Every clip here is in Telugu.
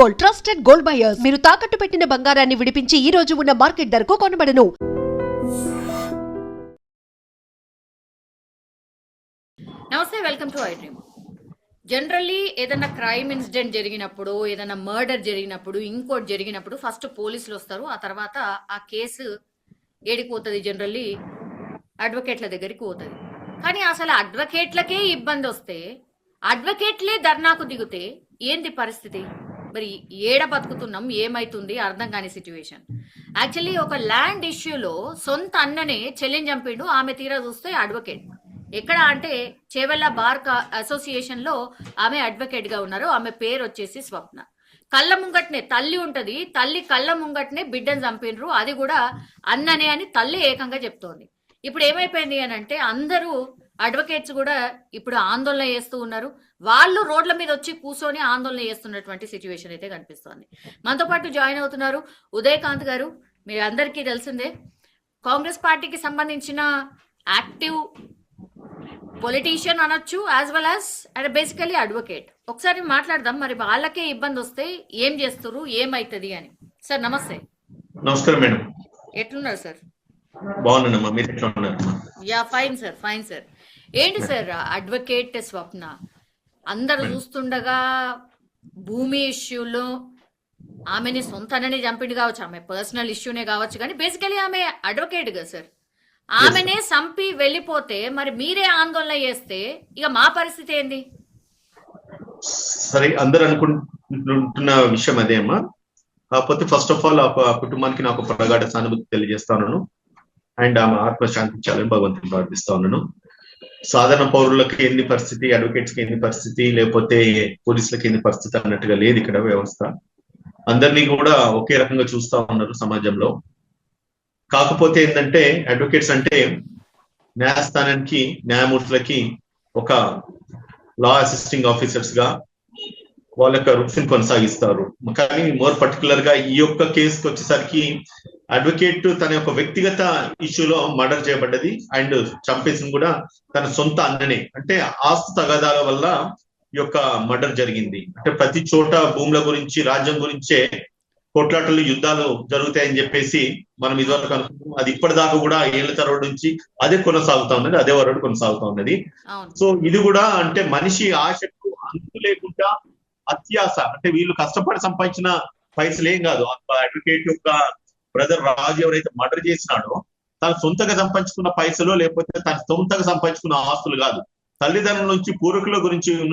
Gold, trusted gold buyers. మీరు తాకట్టు పెట్టిన బంగారాన్ని విడిపించి ఈ రోజు ఉన్న మార్కెట్ ధరకు కొనబడను. నమస్తే, welcome to I dream. Generally ఏదైనా క్రైమ్ ఇన్సిడెంట్ జరిగినప్పుడు, ఏదైనా మర్డర్ జరిగినప్పుడు, ఇంకోటి జరిగినప్పుడు ఫస్ట్ పోలీసులు వస్తారు. ఆ తర్వాత ఆ కేసు ఏడికి పోతుంది? జనరల్లీ అడ్వకేట్ల దగ్గరికి పోతుంది. కానీ అసలు అడ్వకేట్లకే ఇబ్బంది వస్తే, అడ్వకేట్లే ధర్నాకు దిగితే ఏంది పరిస్థితి? మరి ఏడ బతుకుతున్నాం, ఏమైతుంది అర్థం కాని సిచ్యువేషన్. యాక్చువల్లీ ఒక ల్యాండ్ ఇష్యూలో సొంత అన్ననే చెల్లిని చంపిండు. ఆమె తీరా చూస్తే అడ్వకేట్. ఎక్కడ అంటే చేవెళ్ళ బార్ అసోసియేషన్ లో ఆమె అడ్వకేట్ గా ఉన్నారు. ఆమె పేరు వచ్చేసి స్వప్న. కళ్ళ ముంగట్నే తల్లి ఉంటది, తల్లి కళ్ళ ముంగట్నే బిడ్డను చంపినరు, అది కూడా అన్ననే అని తల్లి ఏకంగా చెప్తోంది. ఇప్పుడు ఏమైపోయింది అని అంటే అందరూ అడ్వకేట్స్ కూడా ఇప్పుడు ఆందోళన చేస్తూ ఉన్నారు. వాళ్ళు రోడ్ల మీద వచ్చి కూర్చొని ఆందోళన చేస్తున్నటువంటి సిచ్యువేషన్ అయితే కనిపిస్తోంది. మనతో పాటు జాయిన్ అవుతున్నారు ఉదయకాంత్ గారు. మీరు అందరికీ తెలిసిందే, కాంగ్రెస్ పార్టీకి సంబంధించిన యాక్టివ్ పొలిటీషియన్ అనొచ్చు, as well as basically advocate. ఒకసారి మాట్లాడదాం, మరి వాళ్ళకే ఇబ్బంది వస్తే ఏం చేస్తారు, ఏమైతుంది అని. సార్ నమస్తే. నమస్కారం మేడం. ఎట్లున్నారు సార్? బాగున్నానమ్మా, మీరు ఎట్లా ఉన్నారు? Yeah fine sir, fine sir. ఏంటి సార్ అడ్వకేట్ స్వప్న అందరు చూస్తుండగా భూమి ఇష్యూలో ఆమెని సొంతనని చంపిండు కావచ్చు, ఆమె పర్సనల్ ఇష్యూనే కావచ్చు, కానీ బేసికలీ ఆమె అడ్వకేట్ కదా సార్. ఆమెనే చంపి వెళ్ళిపోతే మరి మీరే ఆందోళన చేస్తే ఇక మా పరిస్థితి ఏంది? సరే, అందరు అనుకుంటున్న విషయం అదే అమ్మా. కాకపోతే ఫస్ట్ ఆఫ్ ఆల్ ఆ కుటుంబానికి నాకు ప్రగాఢ సానుభూతి తెలియజేస్తాను. అండ్ ఆమె ఆత్మ శాంతించాలని భగవంతుని ప్రార్థిస్తా ఉన్నాను. సాధారణ పౌరులకు ఎన్ని పరిస్థితి, అడ్వకేట్స్ కి ఎన్ని పరిస్థితి, లేకపోతే పోలీసులకి ఎన్ని పరిస్థితి అన్నట్టుగా లేదు ఇక్కడ వ్యవస్థ. అందరినీ కూడా ఒకే రకంగా చూస్తా ఉన్నారు సమాజంలో. కాకపోతే ఏంటంటే అడ్వకేట్స్ అంటే న్యాయస్థానానికి, న్యాయమూర్తులకి ఒక లా అసిస్టింగ్ ఆఫీసర్స్ గా వాళ్ళ యొక్క వృత్తిని కొనసాగిస్తారు. కానీ మోర్ పర్టికులర్ గా ఈ యొక్క కేసుకి వచ్చేసరికి అడ్వకేట్ తన యొక్క వ్యక్తిగత ఇష్యూలో మర్డర్ చేయబడ్డది. అండ్ చంపేసింది కూడా తన సొంత అన్ననే. అంటే ఆస్తి తగాదాల వల్ల ఈ యొక్క మర్డర్ జరిగింది. అంటే ప్రతి చోట భూముల గురించి, రాజ్యం గురించే కొట్లాటలు, యుద్ధాలు జరుగుతాయని చెప్పేసి మనం ఇదివరకు అనుకుంటున్నాం. అది ఇప్పటిదాకా కూడా ఏళ్ల తరబడి నుంచి అదే కొనసాగుతా ఉన్నది, అదే వరడు కొనసాగుతా ఉన్నది. సో ఇది కూడా అంటే మనిషి ఆశకు అంతు లేకుండా అత్యాశ, అంటే వీళ్ళు కష్టపడి సంపాదించిన పైసలు ఏం కాదు. అడ్వకేట్ యొక్క బ్రదర్ రాజు ఎవరైతే మర్డర్ చేసినాడో తన సొంతగా సంపాదించుకున్న పైసలు, లేకపోతే తన సొంతగా సంపాదించుకున్న ఆస్తులు కాదు. తల్లిదండ్రుల నుంచి, పూర్వీకుల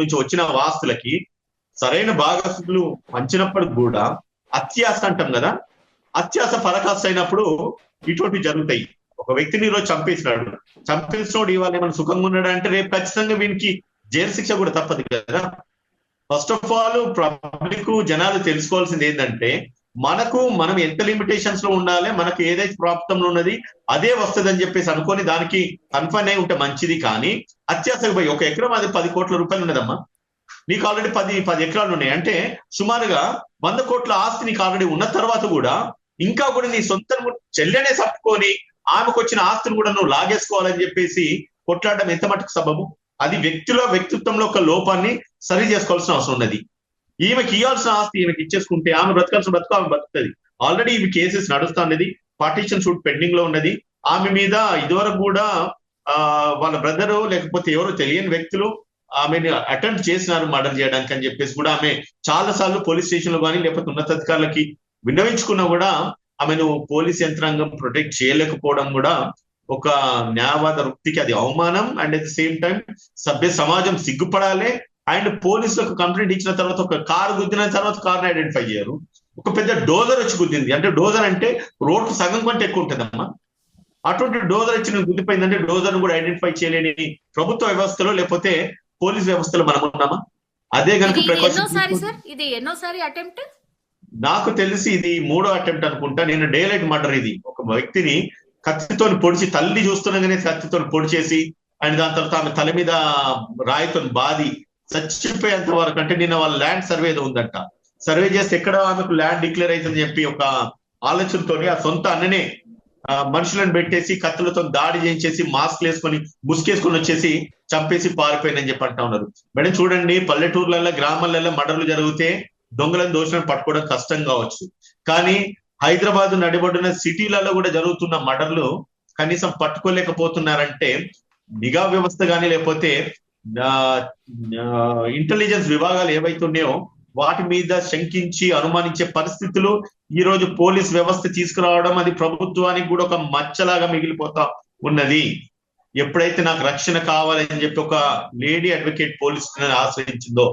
నుంచి వచ్చిన ఆస్తులకి సరైన భాగస్తులు పంచినప్పటికి కూడా అత్యాశ అంటాం కదా, అత్యాశ పరకాశ అయినప్పుడు ఇటువంటివి జరుగుతాయి. ఒక వ్యక్తిని ఈరోజు చంపేసినోడు ఇవాళ ఏమైనా సుఖంగా ఉన్నాడు అంటే రేపు ఖచ్చితంగా వీనికి జైలు శిక్ష కూడా తప్పదు కదా. ఫస్ట్ ఆఫ్ ఆల్ పబ్లిక్ జనాలు తెలుసుకోవాల్సింది ఏంటంటే మనం ఎంత లిమిటేషన్స్ లో ఉండాలి, మనకు ఏదైతే ప్రాప్తంలో ఉన్నది అదే వస్తుంది అని చెప్పేసి అనుకొని దానికి కన్ఫర్మ్ అయి ఉంటే మంచిది. కానీ అత్యాశకు పోయి ఒక ఎకరం అది 10 కోట్ల రూపాయలు ఉన్నదమ్మా, నీకు ఆల్రెడీ 10 ఎకరాలు ఉన్నాయి అంటే సుమారుగా 100 కోట్ల ఆస్తి నీకు ఆల్రెడీ ఉన్న తర్వాత కూడా ఇంకా కూడా నీ సొంత చెల్లెనే చప్పుకొని ఆమెకు వచ్చిన ఆస్తిని కూడా నువ్వు లాగేసుకోవాలని చెప్పేసి కొట్లాడడం ఎంత మటుకు సబబు? అది వ్యక్తిత్వంలో ఒక లోపాన్ని సరి చేసుకోవాల్సిన అవసరం ఉన్నది. ఈమెకి ఇవ్వాల్సిన ఆస్తి ఈమెకి ఇచ్చేసుకుంటే ఆమె బ్రతకాల్సిన బ్రతుకు ఆమె బతుకుతుంది. ఆల్రెడీ ఇవి కేసెస్ నడుస్తా ఉన్నది, పార్టీషన్ షూట్ పెండింగ్ లో ఉన్నది. ఆమె మీద ఇదివరకు కూడా వాళ్ళ బ్రదరు లేకపోతే ఎవరో తెలియని వ్యక్తులు ఆమెను అటెంప్ట్ చేసినారు మర్డర్ చేయడానికి అని చెప్పేసి కూడా ఆమె చాలా సార్లు పోలీస్ స్టేషన్ లో కానీ లేకపోతే ఉన్నతాధికారులకి విన్నవించుకున్నా కూడా ఆమెను పోలీస్ యంత్రాంగం ప్రొటెక్ట్ చేయలేకపోవడం కూడా ఒక న్యాయవాద వృత్తికి అది అవమానం. And at the same time సభ్య సమాజం సిగ్గుపడాలి. అండ్ పోలీసులకు కంప్లైంట్ ఇచ్చిన తర్వాత ఒక కారు గుద్దిన తర్వాత కారుని ఐడెంటిఫై చేయరు. ఒక పెద్ద డోజర్ వచ్చి గుద్దింది అంటే, డోజర్ అంటే రోడ్డు సగం కంటే ఎక్కువ ఉంటుందమ్మా. అటువంటి డోజర్ వచ్చి నేను గుద్దిపోయిందంటే డోజర్ కూడా ఐడెంటిఫై చేయలేని ప్రభుత్వ వ్యవస్థలో లేకపోతే పోలీస్ వ్యవస్థలో మనం ఉన్నామా? అదే కనుక నాకు తెలిసి ఇది 3వ అటెంప్ట్ అనుకుంటా. నేను డే లైట్ మర్డర్. ఇది ఒక వ్యక్తిని కత్తితో పొడిచి, తల్లి చూస్తుండగానే కత్తితో పొడిచేసి అండ్ దాని తర్వాత ఆమె తల మీద రాయితో బాది చచ్చిపోయేంత వరకు. అంటే నిన్న వాళ్ళ ల్యాండ్ సర్వే ఉందంట, సర్వే చేస్తే ఎక్కడ ఆమెకు ల్యాండ్ డిక్లేర్ అవుతుందని చెప్పి ఒక ఆలోచనతో ఆ సొంత అన్ననే మనుషులను పెట్టేసి కత్తులతో దాడి చేయించేసి మాస్క్ వేసుకొని ముసుకేసుకొని వచ్చేసి చంపేసి పారిపోయిందని చెప్పి అంటా ఉన్నారు. మేడం చూడండి, పల్లెటూర్లలో, గ్రామాలలో మర్డర్లు జరిగితే దొంగలను దోషులను పట్టుకోవడం కష్టం కావచ్చు. కానీ హైదరాబాద్ నడిబొడ్డున సిటీలలో కూడా జరుగుతున్న మర్డర్లు కనీసం పట్టుకోలేకపోతున్నారంటే నిఘా వ్యవస్థ కానీ లేకపోతే ఇంటెలిజెన్స్ విభాగాలు ఏవైతున్నాయో వాటి మీద శంకించి అనుమానించే పరిస్థితులు ఈ రోజు పోలీస్ వ్యవస్థ తీసుకురావడం అది ప్రభుత్వానికి కూడా ఒక మచ్చలాగా మిగిలిపోతా ఉన్నది. ఎప్పుడైతే నాకు రక్షణ కావాలని చెప్పి ఒక లేడీ అడ్వకేట్ పోలీస్ ఆశ్రయించిందో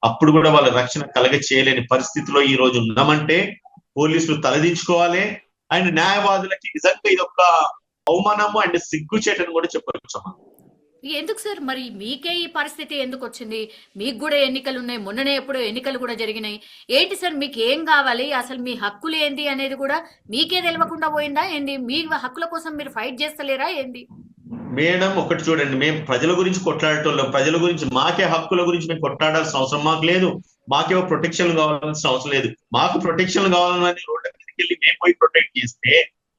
అప్పుడు కూడా వాళ్ళ రక్షణ కలగ చేయలేని పరిస్థితిలో ఈ రోజు ఉన్నామంటే పోలీసులు తలదించుకోవాలి. అండ్ న్యాయవాదులకి నిజంగా ఇది ఒక అవమానము అండ్ సిగ్గుచేటని కూడా చెప్పవచ్చు. ఎందుకు సార్ మరి మీకే ఈ పరిస్థితి ఎందుకు వచ్చింది? మీకు కూడా ఎన్నికలు ఉన్నాయి, మొన్ననే ఎప్పుడో ఎన్నికలు కూడా జరిగినాయి. ఏంటి సార్ మీకు ఏం కావాలి, అసలు మీ హక్కులు ఏంది అనేది కూడా మీకే తెలియకుండా పోయిందా ఏంది? మీ హక్కుల కోసం మీరు ఫైట్ చేస్తలేరా ఏంది? మేడం ఒకటి చూడండి, మేము ప్రజల గురించి కొట్లాడటం, ప్రజల గురించి మాకే హక్కుల గురించి మేము కొట్లాడాల్సిన అవసరం మాకు లేదు. మాకేమో ప్రొటెక్షన్ కావాల్సిన అవసరం లేదు. మాకు ప్రొటెక్షన్ కావాలని రోడ్ల మీదకి వెళ్ళి మేము పోయి ప్రొటెక్ట్ చేస్తే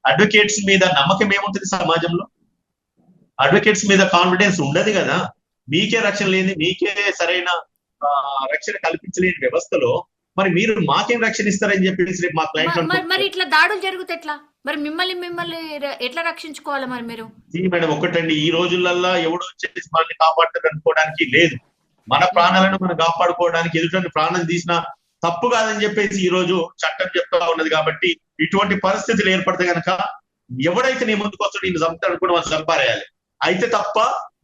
అడ్వకేట్స్ మీద నమ్మకం ఏముంటుంది సమాజంలో? అడ్వకేట్స్ మీద కాన్ఫిడెన్స్ ఉండదు కదా. మీకే రక్షణ లేని, మీకే సరైన రక్షణ కల్పించలేని వ్యవస్థలో మరి మీరు మాకేం రక్షణ ఇస్తారని చెప్పేసి రేపు మా క్లయింట్ మరి ఇట్లా దాడులు జరిగితే ఎట్లా? మరి మిమ్మల్ని ఎట్లా రక్షించుకోవాలి మరి మీరు? మేడం ఒకటండి, ఈ రోజులల్లో ఎవడో వచ్చేసి మనల్ని కాపాడుతారు అనుకోవడానికి లేదు. మన ప్రాణాలను మనం కాపాడుకోవడానికి ఎదుటి ప్రాణం తీసినా తప్పు కాదని చెప్పేసి ఈ రోజు చట్టం చెప్తా ఉన్నది. కాబట్టి ఇటువంటి పరిస్థితులు ఏర్పడితే కనుక ఎవడైతే నీ ముందుకు వస్తాడు నేను చంపుతాడు కూడా మనం చంపారేయాలి. అయితే తప్ప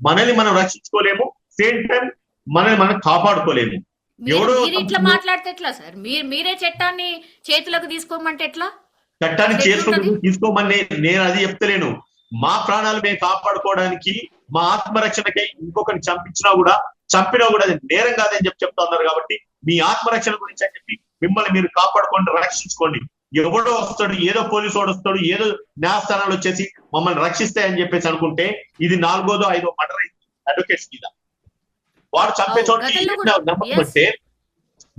మనల్ని మనం రక్షించుకోలేము, సేమ్ టైం మనల్ని మనం కాపాడుకోలేము. ఎవడో ఇట్లా మాట్లాడితే ఎట్లా సార్? మీరే చట్టాన్ని చేతులకు తీసుకోమంటే ఎట్లా? చట్టాన్ని చేతులకు తీసుకోమని నేను అది చెప్తలేను. మా ప్రాణాలు మేము కాపాడుకోవడానికి, మా ఆత్మరక్షణకై ఇంకొకరిని చంపినా కూడా అది నేరం కాదని చెప్తా ఉన్నారు. కాబట్టి మీ ఆత్మరక్షణ గురించి అని చెప్పి మిమ్మల్ని మీరు కాపాడుకోండి, రక్షించుకోండి. ఎవడో వస్తాడు, ఏదో పోలీసు వాడు వస్తాడు, ఏదో న్యాయస్థానాలు వచ్చేసి మమ్మల్ని రక్షిస్తాయని చెప్పేసి అనుకుంటే ఇది 4వ 5వ మర్డర్ అడ్వకేట్స్ మీద. వాడు చంపే చోట నమ్మకంటే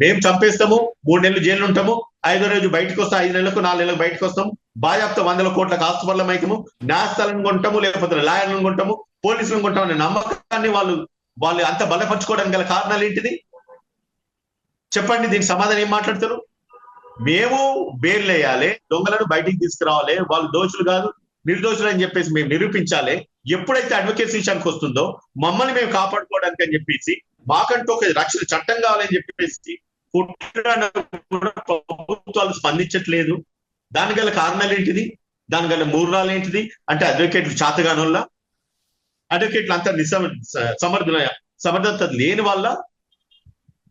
మేము చంపేస్తాము, 3 నెలలు జైలు ఉంటాము, 5వ రోజు బయటకు వస్తాం, 5 నెలలకు 4 నెలలకు బయటకు వస్తాం, బాజాప్తా 100 కోట్లకు ఆస్తుపల్లం అవుతాము, న్యాయస్థానాలను కొంటాము, లేకపోతే లాయర్లను కొంటాము, పోలీసులను కొంటాము అనే నమ్మకాన్ని వాళ్ళు అంత బలపరచుకోవడానికి గల కారణాలు ఏంటిది చెప్పండి? దీనికి సమాధానం ఏం మాట్లాడతారు? మేము బెయిల్ వేయాలి, దొంగలను బయటికి తీసుకురావాలి, వాళ్ళు దోషులు కాదు నిర్దోషులు అని చెప్పేసి మేము నిరూపించాలి. ఎప్పుడైతే అడ్వకేట్స్ విషయానికి వస్తుందో మమ్మల్ని మేము కాపాడుకోవడానికి అని చెప్పేసి మాకంటూ ఒక రక్షణ చట్టం కావాలని చెప్పేసి ప్రభుత్వాలు స్పందించట్లేదు. దాని గల కారణాలు ఏంటిది? దాని గల మూలాలు ఏంటిది అంటే అడ్వకేట్లు చాతగానోళ్ళ, అడ్వకేట్లు అంతా సమర్థత లేని వల్ల.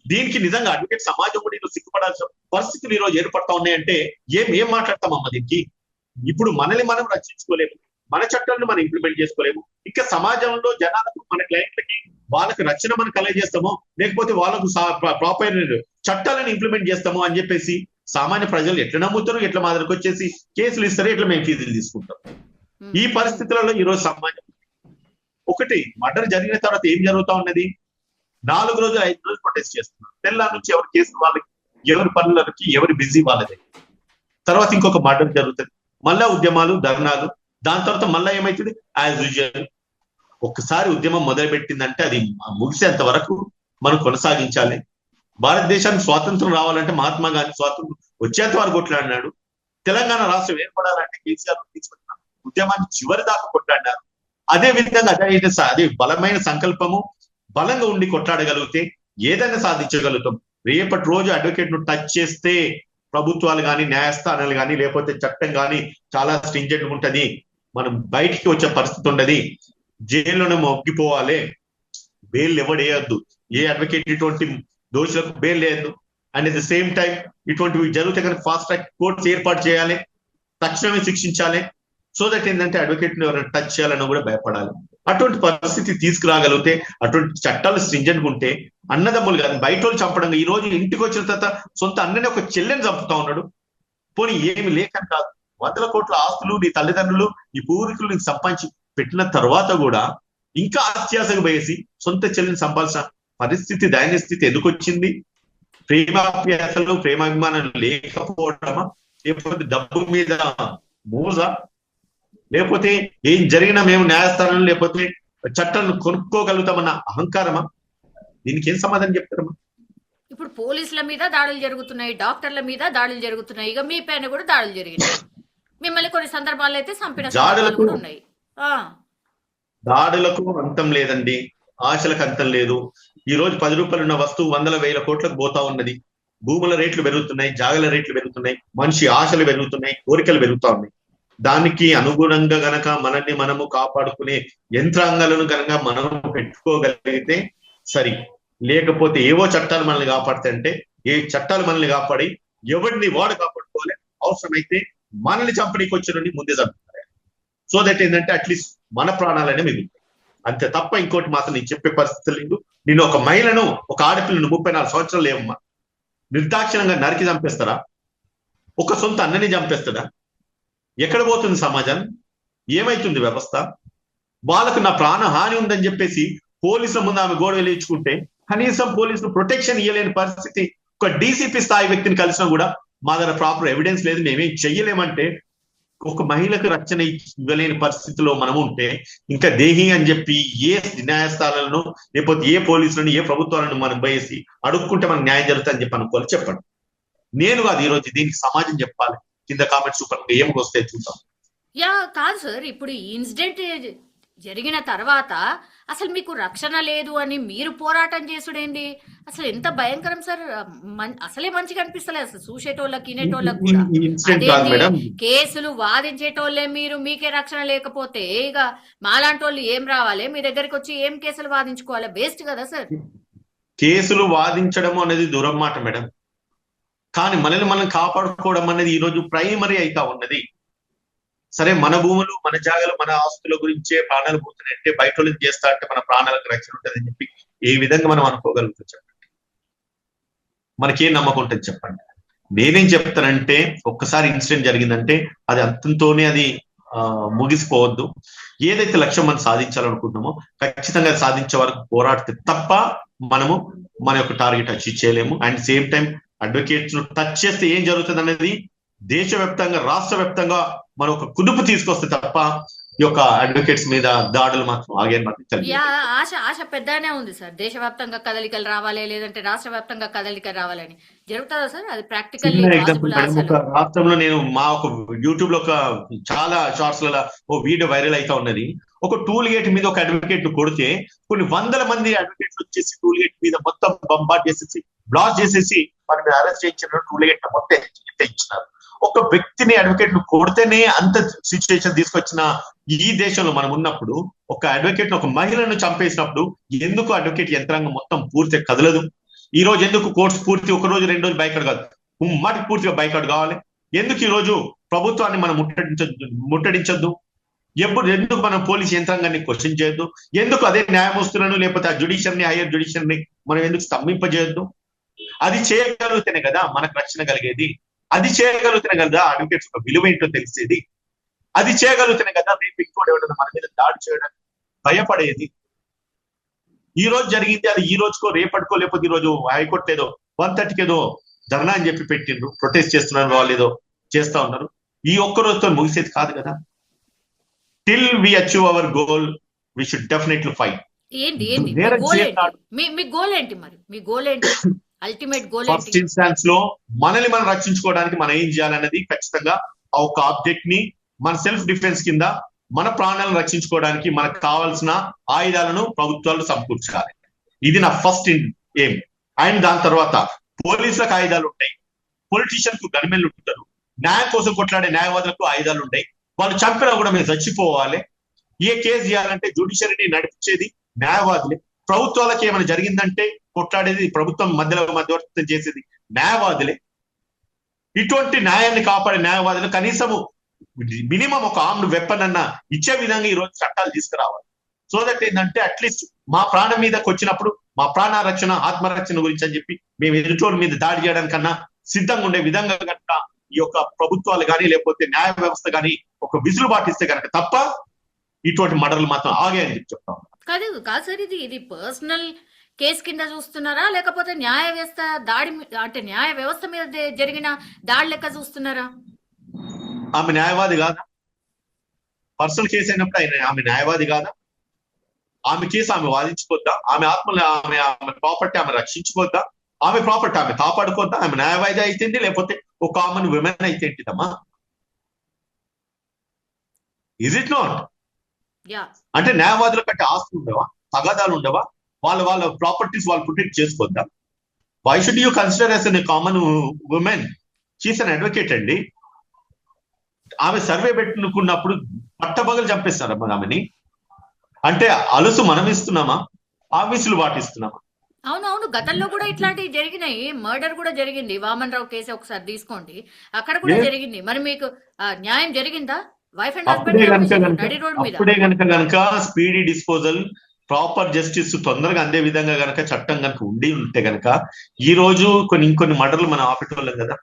దీనికి నిజంగా అడ్వకేట్ సమాజం కూడా సిగ్గుపడాల్సిన పరిస్థితులు ఈ రోజు ఏర్పడతా ఉన్నాయంటే ఏం మాట్లాడతామమ్మా దీనికి? ఇప్పుడు మనల్ని మనం రక్షించుకోలేము, మన చట్టాలను మనం ఇంప్లిమెంట్ చేసుకోలేము, ఇంకా సమాజంలో జనాలకు మన క్లయింట్లకి వాళ్ళకి రక్షణ మనం కలగజేస్తామో లేకపోతే వాళ్ళకు ప్రాపర్ చట్టాలను ఇంప్లిమెంట్ చేస్తామో అని చెప్పేసి సామాన్య ప్రజలు ఎట్లా నమ్ముతారు? ఎట్లా మా దగ్గరకు వచ్చేసి కేసులు ఇస్తారు, ఎట్లా మేము ఫీజులు తీసుకుంటాం? ఈ పరిస్థితులలో ఈ రోజు సమాజం ఒకటి మర్డర్ జరిగిన తర్వాత ఏం జరుగుతా ఉన్నది? 4 రోజులు 5 రోజులు ప్రొటెస్ట్ చేస్తున్నారు. తెల్లారి నుంచి ఎవరి కేసు వాళ్ళకి, ఎవరి పనులకి, ఎవరి బిజీ వాళ్ళది. తర్వాత ఇంకొక మర్డర్ జరుగుతుంది, మళ్ళా ఉద్యమాలు, ధర్నాలు. దాని తర్వాత మళ్ళా ఏమైతుంది? యాజ్ యూజువల్ ఒక్కసారి ఉద్యమం మొదలుపెట్టిందంటే అది ముగిసేంత వరకు మనం కొనసాగించాలి. భారతదేశానికి స్వాతంత్రం రావాలంటే మహాత్మా గాంధీ స్వాతంత్రం వచ్చేంత వరకు కొట్లాడినాడు. తెలంగాణ రాష్ట్రం ఏర్పడాలంటే కేసీఆర్ తీసుకొచ్చిన ఉద్యమాన్ని చివరి దాకా కొట్లాడినారు. అదే విధంగా అదే బలమైన సంకల్పము, బలంగా ఉండి కొట్లాడగలిగితే ఏదైనా సాధించగలుగుతాం. రేపటి రోజు అడ్వకేట్ ను టచ్ చేస్తే ప్రభుత్వాలు కానీ, న్యాయస్థానాలు కానీ, లేకపోతే చట్టం కానీ చాలా స్ట్రింజెంట్ ఉంటది. మనం బయటికి వచ్చే పరిస్థితి ఉండదు, జైల్లోనే మొగ్గిపోవాలి. బెయిల్ ఎవడేయద్దు, ఏ అడ్వకేట్ ఇటువంటి దోషులకు బెయిల్ వేయద్దు. And at the same time ఇటువంటివి జరిగితే కనుక ఫాస్ట్ ట్రాక్ కోర్ట్స్ ఏర్పాటు చేయాలి, తక్షణమే శిక్షించాలి. సో దట్ ఏంటంటే అడ్వకేట్ ని ఎవరైనా టచ్ చేయాలని కూడా భయపడాలి. అటువంటి పరిస్థితి తీసుకురాగలిగితే, అటువంటి చట్టాలు స్ట్రింజెంట్ ఉంటే అన్నదమ్ములు కాదు బయట వాళ్ళు చంపడం. ఈ రోజు ఇంటికి వచ్చిన తర్వాత సొంత అన్నని ఒక చెల్లెని చంపుతా ఉన్నాడు. పోనీ ఏమి లేకని కాదు, 100 కోట్ల ఆస్తులు నీ తల్లిదండ్రులు, నీ పూర్వీకులు నీకు సంపాదించి పెట్టిన తర్వాత కూడా ఇంకా అత్యాసకు పోయేసి సొంత చెల్లిని చంపాల్సిన పరిస్థితి, దయనీయ స్థితి ఎందుకు వచ్చింది? ప్రేమాభ్యాసలు, ప్రేమాభిమానం లేకపోవడమా, లేకపోతే డబ్బు మీద మోజా, లేకపోతే ఏం జరిగినా మేము న్యాయస్థానం లేకపోతే చట్టాలను కొనుక్కోగలుగుతామన్న అహంకారమా? దీనికి ఏం సమాధానం చెప్తారమ్మా? ఇప్పుడు పోలీసుల మీద దాడులు జరుగుతున్నాయి, డాక్టర్ల మీద దాడులు జరుగుతున్నాయి, ఇక మీ పైన కూడా దాడులు జరిగినాయి. మిమ్మల్ని కొన్ని సందర్భాల్లో అయితే చంపిన సందర్భాలు కూడా ఉన్నాయి. దాడులకు అంతం లేదండి, ఆశలకు అంతం లేదు. ఈ రోజు 10 రూపాయలు ఉన్న వస్తువు 100,000 కోట్లకు పోతా ఉన్నది. భూముల రేట్లు పెరుగుతున్నాయి, జాగల రేట్లు పెరుగుతున్నాయి, మనిషి ఆశలు పెరుగుతున్నాయి, కోరికలు పెరుగుతా ఉన్నాయి. దానికి అనుగుణంగా గనక మనల్ని మనము కాపాడుకునే యంత్రాంగాలను గనక మనం పెట్టుకోగలిగితే సరి. లేకపోతే ఏవో చట్టాలు మనల్ని కాపాడుతాయి అంటే ఏ చట్టాలు మనల్ని కాపాడి ఎవరిని వాడు కాపాడుకోవాలి, అవసరమైతే మనల్ని చంపడానికి వచ్చిన ముందే చంపుతారు. సో దట్ ఏంటంటే అట్లీస్ట్ మన ప్రాణాలనే మిగులుతాయి. అంతే తప్ప ఇంకోటి మాత్రం నేను చెప్పే పరిస్థితి లేదు. నేను ఒక మహిళను, ఒక ఆడపిల్లను 34 సంవత్సరాలు లేవమ్మా నిర్దాక్షిణంగా నరికి చంపేస్తారా? ఒక సొంత అన్నని చంపేస్తాడా? ఎక్కడ పోతుంది సమాజం? ఏమైతుంది వ్యవస్థ? వాళ్ళకు నా ప్రాణ హాని ఉందని చెప్పేసి పోలీసుల ముందు ఆమె గోడ వెలిగించుకుంటే కనీసం పోలీసులు ప్రొటెక్షన్ ఇవ్వలేని పరిస్థితి. ఒక డీసీపీ స్థాయి వ్యక్తిని కలిసినా కూడా మా దగ్గర ప్రాపర్ ఎవిడెన్స్ లేదు, మేమేం చెయ్యలేమంటే ఒక మహిళకు రక్షణ ఇవ్వలేని పరిస్థితిలో మనం ఉంటే ఇంకా దేహి అని చెప్పి ఏ న్యాయస్థానాలను లేకపోతే ఏ పోలీసులను ఏ ప్రభుత్వాలను మనం పోయేసి అడుక్కుంటే మనకు న్యాయం జరుగుతుందని చెప్పి అనుకోవాలి. చెప్పండి. నేను కాదు ఈరోజు దీనికి సమాజం చెప్పాలి. కింద కామెంట్ సూపర్ ఏం వస్తే చూద్దాం. కాదు సార్, ఇప్పుడు ఈ ఇన్సిడెంట్ జరిగిన తర్వాత అసలు మీకు రక్షణ లేదు అని మీరు పోరాటం చేసుడేంది? అసలు ఎంత భయంకరం సార్. అసలే మంచిగా అనిపిస్తలేదు అసలు చూసేటోళ్ళకి, వినేటోళ్ళకి కూడా. అదేంటి కేసులు వాదించేటోళ్ళే మీరు, మీకే రక్షణ లేకపోతే ఇక మాలాంటి వాళ్ళు ఏం రావాలి మీ దగ్గరికి వచ్చి ఏం కేసులు వాదించుకోవాలి? బెస్ట్ కదా సార్. కేసులు వాదించడం అనేది దూరం మాట మేడం, కానీ మనల్ని మనం కాపాడుకోవడం అనేది ఈ రోజు ప్రైమరీ అయితా ఉన్నది. సరే మన భూములు, మన జాగాలు, మన ఆస్తుల గురించే ప్రాణాలు పోతున్నాయంటే బయట వాళ్ళని చేస్తా అంటే మన ప్రాణాలకు రక్షణ ఉంటుందని చెప్పి ఏ విధంగా మనం అనుకోగలుగుతాం చెప్పండి? మనకేం నమ్మకం ఉంటుంది చెప్పండి? నేనేం చెప్తానంటే ఒక్కసారి ఇన్సిడెంట్ జరిగిందంటే అది అంతంతోనే అది ముగిసిపోవద్దు. ఏదైతే లక్ష్యం మనం సాధించాలనుకుంటున్నామో ఖచ్చితంగా సాధించే వరకు పోరాడితే తప్ప మనము మన యొక్క టార్గెట్ అచీవ్ చేయలేము. And same time advocates touch చేస్తే ఏం జరుగుతుంది అనేది దేశవ్యాప్తంగా, రాష్ట్ర వ్యాప్తంగా మనం ఒక కుదుపు తీసుకొస్తే తప్ప ఈ యొక్క అడ్వకేట్స్ మీద దాడులు మాత్రం ఆగేది మాత్రం. ఆశ పెద్దనే ఉంది సార్. దేశవ్యాప్తంగా కదలికలు రావాలి, లేదంటే రాష్ట్ర వ్యాప్తంగా కదలికలు రావాలని జరుగుతుందా సార్? అది ప్రాక్టికల్ రాష్ట్రంలో నేను మా ఒక యూట్యూబ్ లో ఒక చాలా షార్ట్స్ లలో ఓ వీడియో వైరల్ అయితా ఉన్నది. ఒక టూల్ గేట్ మీద ఒక అడ్వకేట్ ను కొడితే కొన్ని 100 మంది అడ్వకేట్లు వచ్చేసి టూల్ గేట్ మీద మొత్తం బంబాట్ చేసేసి బ్లాక్ చేసేసి మనం అరెస్ట్ చేయించిన టూల్ గేట్ మొత్తం ఇచ్చినారు. ఒక వ్యక్తిని అడ్వకేట్ ను కొడితేనే అంత సిచ్యువేషన్ తీసుకొచ్చిన ఈ దేశంలో మనం ఉన్నప్పుడు ఒక అడ్వకేట్ ఒక మహిళను చంపేసినప్పుడు ఎందుకు అడ్వకేట్ యంత్రాంగం మొత్తం పూర్తిగా కదలదు? ఈ రోజు ఎందుకు కోర్ట్స్ పూర్తి ఒక రోజు 2 రోజులు బైకాట్ కాదు, మాటికి పూర్తిగా బైకాట్ కావాలి? ఎందుకు ఈ రోజు ప్రభుత్వాన్ని మనం ముట్టడించొద్దు? ఎందుకు మనం పోలీస్ యంత్రాంగాన్ని క్వశ్చన్ చేయొద్దు? ఎందుకు అదే న్యాయమూర్తులను లేకపోతే ఆ జ్యుడిషియర్ని, హైయర్ జ్యుడిషియర్ని మనం ఎందుకు స్తంభింపజేయొద్దు? అది చేయగలిగితేనే కదా మనకు రక్షణ కలిగేది. అది చేయగలుగుతేనే కదా అడ్వకేట్స్ ఒక విలువ ఏంటో తెలిసేది. అది చేయగలుగుతేనే కదా రేపు ఇంకోటి ఎవరైనా మన మీద దాడి చేయడానికి భయపడేది. ఈ రోజు జరిగింది అది ఈ రోజుకో రేపటికో, లేకపోతే ఈ రోజు హైకోర్టు ఏదో 130కి ఏదో ధర్నా అని చెప్పి పెట్టిండ్రు, ప్రొటెస్ట్ చేస్తున్నారు, వాళ్ళు ఏదో చేస్తా ఉన్నారు. ఈ ఒక్క రోజుతో ముగిసేది కాదు కదా. Till we achieve our goal we should definitely fight. మీ గోల్ ఏంటి మరి? మీ గోల్ ఏంటి? అల్టిమేట్ గోల్ ఫస్ట్ ఇన్స్టాన్స్ లో మనల్ని మనం రక్షించుకోవడానికి మనం ఏం చేయాలనేది ఖచ్చితంగా ఒక ఆబ్జెక్ట్ ని మన సెల్ఫ్ డిఫెన్స్ కింద మన ప్రాణాలను రక్షించుకోవడానికి మనకు కావాల్సిన ఆయుధాలను ప్రభుత్వాలు సమకూర్చాలి. ఇది నా ఫస్ట్ ఎయిమ్. అండ్ దాని తర్వాత పోలీసులకు ఆయుధాలు ఉంటాయి, పొలిటీషియన్స్ కు గన్మెన్లు ఉంటారు, న్యాయం కోసం కొట్లాడే న్యాయవాదులకు ఆయుధాలు ఉంటాయి. వాళ్ళు చంపినా కూడా మేము చచ్చిపోవాలి. ఏ కేసు చేయాలంటే జ్యుడిషియరీని నడిపించేది న్యాయవాదులే. ప్రభుత్వాలకు ఏమైనా జరిగిందంటే కొట్లాడేది ప్రభుత్వం, మధ్యవర్తిత్వం చేసేది న్యాయవాదులే. ఇటువంటి న్యాయాన్ని కాపాడే న్యాయవాదులు కనీసము మినిమం ఒక ఆర్మ్డ్ వెపన్ అన్న ఇచ్చే విధంగా ఈ రోజు చట్టాలు తీసుకురావాలి. సో దట్ ఏంటంటే అట్లీస్ట్ మా ప్రాణం మీదకి వచ్చినప్పుడు మా ప్రాణ రక్షణ, ఆత్మరక్షణ గురించి అని చెప్పి మేము ఎదుటోళ్ళ మీద దాడి చేయడానికన్నా సిద్ధంగా ఉండే విధంగా కనుక ఈ యొక్క ప్రభుత్వాలు కానీ లేకపోతే న్యాయ వ్యవస్థ కానీ ఒక విసులు పాటిస్తే కనుక తప్ప ఇటువంటి మర్డర్లు మాత్రం ఆగాయని చెప్పి చెప్తాం. కాదు సార్, ఇది పర్సనల్ కేసు కింద చూస్తున్నారా, లేకపోతే న్యాయ వ్యవస్థ దాడి అంటే న్యాయ వ్యవస్థ మీద జరిగిన దాడి లెక్క చూస్తున్నారా? ఆమె న్యాయవాది కాదా? పర్సనల్ కేసు అయినప్పుడు ఆమె న్యాయవాది కాదా? ఆమె కేసు ఆమె వాదించుకోద్దా? ఆమె ఆత్మలు, ఆమె ప్రాపర్టీ ఆమె రక్షించుకోద్దా? ఆమె ప్రాపర్టీ ఆమె కాపాడుకుంటా, ఆమె న్యాయవాది అయితేంది, లేకపోతే ఒక కామన్ విమెన్ అయితే ఏంటిదమ్మా? Is it not? యా అంటే న్యాయవాదుల కంటే ఆస్తులు ఉండవా, తగాదాలు ఉండవా? వాళ్ళ ప్రాపర్టీస్ వాళ్ళు ప్రొటెక్ట్ చేసుకోద్దాం. Why should you consider as a common woman? She's an advocate అండి. ఆమె సర్వే పెట్టుకున్నప్పుడు పట్టబగలు చంపేస్తారమ్మా ఆమెని. అంటే అలుసు మనం ఇస్తున్నామా, ఆఫీసులు పాటిస్తున్నామా? అవునవును, గతంలో కూడా ఇట్లాంటివి జరిగినాయి. మర్డర్ కూడా జరిగింది. వామన్ రావు కేసు ఒకసారి తీసుకోండి, అక్కడ కూడా జరిగింది. మరి మీకు న్యాయం జరిగిందా? వైఫ్ అండ్ అప్పుడే హస్బెండ్ నడి రోడ్ మీద గనక స్పీడీ డిస్పోజల్, ప్రాపర్ జస్టిస్ తొందరగా అందే విధంగా గనక చట్టం గనక ఉంటే గనక ఈ రోజు ఇంకొన్ని మర్డర్లు మనం ఆపేటోళ్ళం కదా.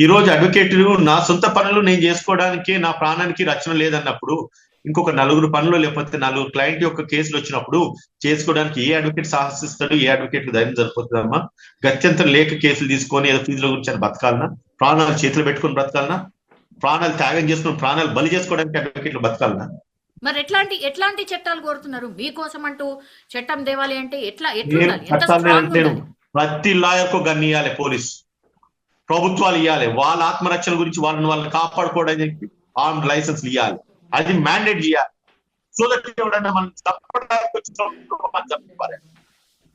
ఈ రోజు అడ్వకేట్ నా సొంత పనులు నేను చేసుకోవడానికి, నా ప్రాణానికి రక్షణ లేదన్నప్పుడు ఇంకొక 4 పనులు లేకపోతే 4 క్లయింట్ యొక్క కేసులు వచ్చినప్పుడు చేసుకోవడానికి ఏ అడ్వకేట్ సాహసిస్తాడు? ఏ అడ్వకేట్ ధైర్యం సరిపోతుందమ్మా? గత్యంతరం లేక కేసులు తీసుకొని ఏదో ఫీజుల గురించి అని బతకాలనా? ప్రాణాలు చేతులు పెట్టుకొని బ్రతకాలనా? ప్రాణాలు త్యాగం చేసుకుని ప్రాణాలు బలి చేసుకోవడానికి అడ్వకేట్లు బతకాలనా? మరి ఎట్లాంటి చట్టాలు కోరుతున్నారు? మీకోసం అంటూ చట్టం దేవాలి అంటే ఎట్లా నేను ప్రతి లాయర్కు గన్ ఇవ్వాలి, పోలీస్ ప్రభుత్వాలు ఇవ్వాలి. వాళ్ళ ఆత్మరక్షణ గురించి వాళ్ళని కాపాడుకోవడానికి ఆర్మ్డ్ లైసెన్స్లు ఇవ్వాలి. అది మ్యాండేట్ చేయాలి. సో దట్ ఎవడన్నా మనం చంపాలి.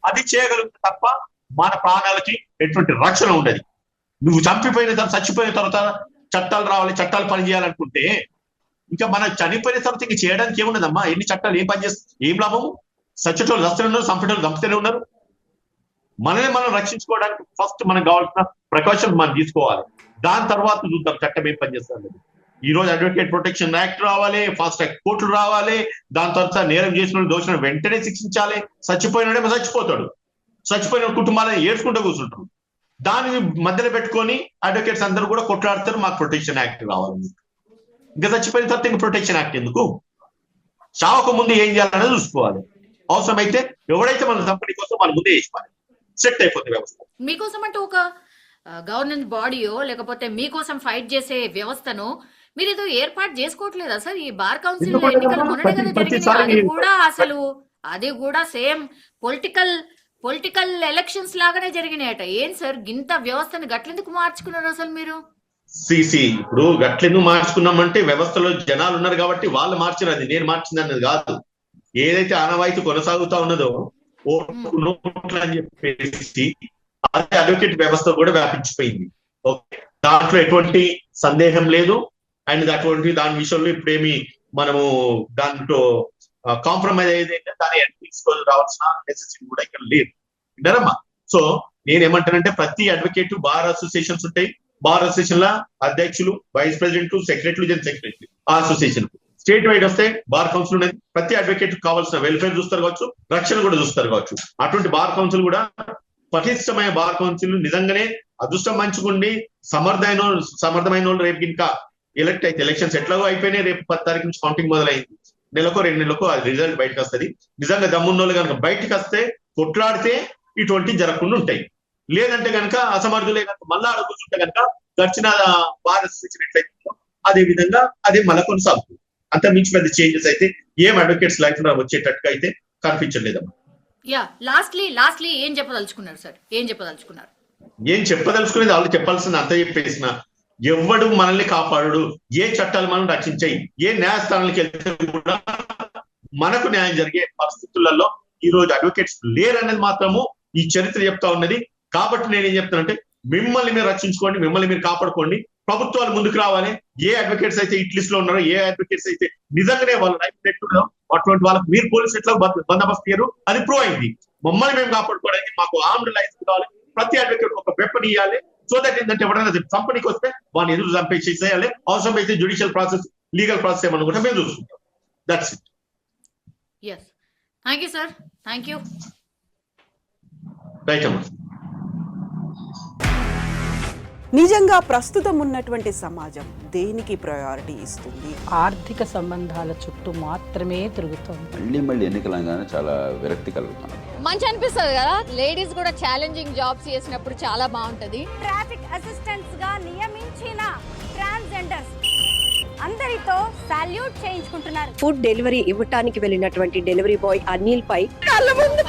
అది చేయగలిగితే తప్ప మన ప్రాణాలకి ఎటువంటి రక్షణ ఉండదు. నువ్వు చచ్చిపోయిన తర్వాత చట్టాలు రావాలి, చట్టాలు పనిచేయాలనుకుంటే ఇంకా మన చనిపోయిన తర్వాత ఇంక చేయడానికి ఏమున్నదమ్మా? ఎన్ని చట్టాలు ఏం పని చేస్తే ఏం లాభము? సచ్చేటోళ్ళు చస్తూనే ఉన్నారు, చంపేటోళ్ళు చంపుతూనే ఉన్నారు. మనమే మనం రక్షించుకోవడానికి ఫస్ట్ మనకు కావాల్సిన ప్రికాషన్స్ మనం తీసుకోవాలి. దాని తర్వాత చూద్దాం చట్టం ఏం పనిచేస్తుంది. ఈ రోజు అడ్వకేట్ ప్రొటెక్షన్ యాక్ట్ రావాలి, ఫాస్ట్ ట్రాక్ కోర్టులు రావాలి. దాని తర్వాత నేరం చేసిన దోషులను వెంటనే శిక్షించాలి. చచ్చిపోయినాడే చచ్చిపోతాడు, చచ్చిపోయిన కుటుంబాలను ఏడ్చుకుంటూ కూర్చుంటారు. దాన్ని మధ్యలో పెట్టుకొని అడ్వకేట్స్ అందరూ కూడా కొట్లాడతారు, మాకు ప్రొటెక్షన్ యాక్ట్ రావాలని. ఇంకా చచ్చిపోయిన తర్వాత ఇంకా ప్రొటెక్షన్ యాక్ట్ ఎందుకు? చావక ముందు ఏం చేయాలనేది చూసుకోవాలి. అవసరమైతే ఎవడైతే మన కంపెనీ కోసం వాళ్ళ ముందే వేసుకోవాలి, సెట్ అయిపోతుంది వ్యవస్థ. మీకోసం అంటే ఒక గవర్నెన్స్ బాడీయో లేకపోతే మీకోసం ఫైట్ చేసే వ్యవస్థను మీరు ఏదో ఏర్పాటు చేసుకోవట్లేదా సార్? ఈ బార్ కౌన్సిల్ ఎన్నికలు మొన్ననే కదా జరిగినాయి. అది కూడా సేమ్ పొలిటికల్ ఎలక్షన్స్ లాగానే జరిగినాయట. ఏం సార్ గింత వ్యవస్థను గట్లెందుకు మార్చుకున్నారు అసలు మీరు? ఇప్పుడు గట్లెందుకు మార్చుకున్నామంటే వ్యవస్థలో జనాలు ఉన్నారు కాబట్టి వాళ్ళు మార్చారు. అది నేను మార్చింది అన్నది కాదు. ఏదైతే ఆనవాయితీ కొనసాగుతా ఉన్నదో ఓట్లు అని చెప్పేసి అదే అడ్వకేట్ వ్యవస్థ కూడా వ్యాపించిపోయింది. ఓకే, దాంట్లో ఎటువంటి సందేహం లేదు. అండ్ దాని విషయంలో ఇప్పుడేమి మనము దాంట్లో కాంప్రమైజ్ అయ్యేది దాని తీసుకోవాలి రావాల్సిన నెసెసిటీ కూడా ఇక్కడ లేదు. విన్నారమ్మా? సో నేనేమంటానంటే ప్రతి అడ్వకేట్ బార్ అసోసియేషన్స్ ఉంటాయి. బార్ అసోసియేషన్ ల అధ్యక్షులు, వైస్ ప్రెసిడెంట్, సెక్రటరీలు, జనరల్ సెక్రటరీ ఆ అసోసియేషన్. స్టేట్ వైడ్ వస్తే బార్ కౌన్సిల్ ఉన్నది. ప్రతి అడ్వకేట్ కావాల్సిన వెల్ఫేర్ చూస్తారు కావచ్చు, రక్షణ కూడా చూస్తారు కావచ్చు. అటువంటి బార్ కౌన్సిల్ కూడా పటిష్టమైన బార్ కౌన్సిల్ నిజంగానే అదృష్టం మంచుకుండి సమర్థమైన వాళ్ళు రేపు ఇంకా ఎలక్ట్ అయితే ఎలక్షన్స్ ఎట్లాగో అయిపోయినాయి. రేపు 10 తారీఖు నుంచి కౌంటింగ్ మొదలైంది. 1 నెలకో 2 నెలలకో అది రిజల్ట్ బయటకు వస్తుంది. నిజంగా దమ్మున్నోళ్ళు కనుక బయటకు వస్తే కొట్లాడితే ఇటువంటి జరగకుండా ఉంటాయి. లేదంటే కనుక అసమర్థులే కనుక మళ్ళా అడుగుతుంటే కనుక గడిచిన బార్ అసోసియేషన్ ఎట్లయితే అదే విధంగా అదే మళ్ళా కొనసాగుతుంది. అంత మించి పెద్ద చేంజెస్ అయితే ఏం అడ్వకేట్స్ లైఫ్ లో వచ్చేటట్టుగా అయితే కనిపించలేదమ్మా. లాస్ట్లీ ఏం చెప్పదలుచుకున్నారు సార్? ఏం చెప్పదలుచుకునేది వాళ్ళు చెప్పాల్సింది అంత చెప్పేసిన. ఎవడు మనల్ని కాపాడు, ఏ చట్టాలు మనం రక్షించాయి, ఏ న్యాయస్థానాలకు వెళ్తే కూడా మనకు న్యాయం జరిగే పరిస్థితులలో ఈ రోజు అడ్వకేట్స్ లేరనేది మాత్రము ఈ చరిత్ర చెప్తా ఉన్నది. కాబట్టి నేనేం చెప్తానంటే మిమ్మల్ని మీరు రక్షించుకోండి, మిమ్మల్ని మీరు కాపాడుకోండి. ప్రభుత్వాలు ముందుకు రావాలి. ఏ అడ్వకేట్స్ అయితే ఇట్ లిస్ట్ లో ఉన్నారో, ఏ అడ్వకేట్స్ అయితే నిజంగానే వాళ్ళ లైఫ్ పెట్టుకున్నారో అటువంటి వాళ్ళకి మీరు పోలీసు ఎట్లా బందోబస్తు చేయరు, అది ప్రూవ్ అయింది. మమ్మల్ని మేము కాపాడుకోవడానికి మాకు ఆర్మ్డ్ లైసెన్స్ కావాలి. ప్రతి అడ్వకేట్ ఒక వెపన్ ఇవ్వాలి. సో దట్ ఏంటంటే ఎవరైనా కంపెనీకి వస్తే వాడిని ఎదురు చంపేసేయాలి. అవసరం అయితే జ్యుడిషియల్ ప్రాసెస్, లీగల్ ప్రాసెస్ ఏమన్నా కూడా మేము చూసుకుంటాం. That's it. Thank you sir. Thank you. Right అమ్మా. నిజంగా ప్రస్తుతం ఉన్నటువంటి సమాజం దేనికి ప్రయారిటీ ఇస్తుంది? ఆర్థిక సంబంధాల చుట్టూ మాత్రమే తిరుగుతుంది. మళ్ళీ ఎన్నికలంగానే చాలా విరక్తి కలుగుతాను. మంచి అనిపిస్తుంది కదా, లేడీస్ కూడా ఛాలెంజింగ్ జాబ్స్ చేసినప్పుడు చాలా బాగుంటది. ట్రాఫిక్ అసిస్టెంట్స్ గా నియమించిన ట్రాన్స్జెండర్స్ అందరితో సాల్యూట్ చేయించుకుంటున్నారు. ఫుడ్ డెలివరీ ఇవ్వటానికి వెళ్ళినటువంటి డెలివరీ బాయ్ అనిల్ పై కళ్ళ ముందు